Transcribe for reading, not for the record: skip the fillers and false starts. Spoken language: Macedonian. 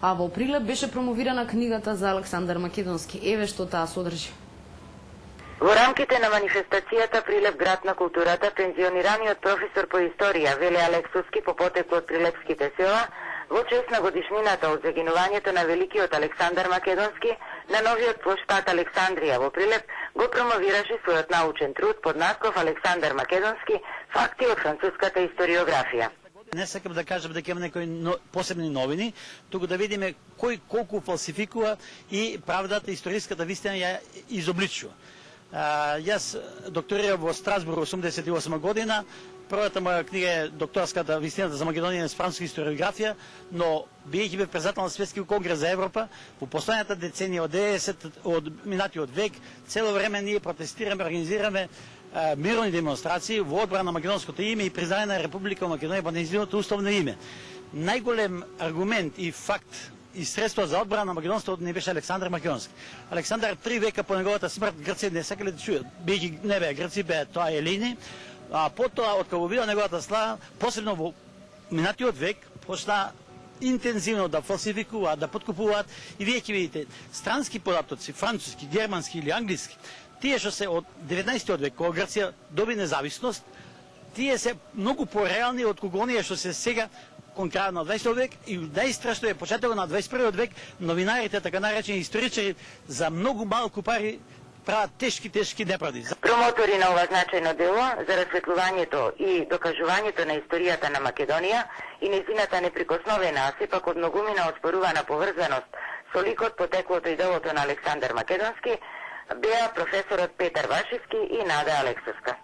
А во Прилеп беше промовирана книгата за Александар Македонски. Еве што таа содржи. Во рамките на манифестацијата Прилеп град на културата, пензионираниот професор по историја Веле Алексовски по потекло од прилепските села, во чест на годишнината од загинувањето на великиот Александар Македонски, на новиот плоштад Александрија во Прилеп го промовираше својот научен труд под наслов Александар Македонски, факти од француската историографија. Не сакам да кажам дека има некои посебни новини, туку да видиме кој колку фалсификува и правдата, историската вистина ја изобличува. Јас докторирав во Страсбург 88 година. Првата моја книга е докторската вистината за Македонија с француска историографија, но биејќи бев председател на Светскиот конгрес за Европа, во последната деценија од 90 од минатиот век, цело време ние протестираме, организираме мирни демонстрации во одбрана на македонското име и признание на Република Македонија по нејзиното уставно име. Најголем аргумент и факт и средство за одбрана на македонството не беше Александар Македонски. Александар 3 века по неговата смрт Грција не сакале да чујат. Биејќи не беа Грци, беа тоа елини, а потоа од кога била неговата слава, посебно во минатиот век, почна интензивно да фалсификуваат, да подкупуваат и вие ќе видите странски податоци, француски, германски или англиски, тие што се од 19 век, кога Грција доби независност, тие се многу пореални од кога оние што се сега кон крајот на 20 век и најстрашно е почетокот на 21 век, новинарите, така наречени историчари, за многу малку пари прават тешки неправди. Промотори на ова значајно дело за расветлувањето и докажувањето на историјата на Македонија и нејзината неприкосновена, а сепак од многумина оспорувана поврзаност со ликот, потеклото и делото на Александар Македонски, беа професорот Петар Вашевски и Нада Алексовска.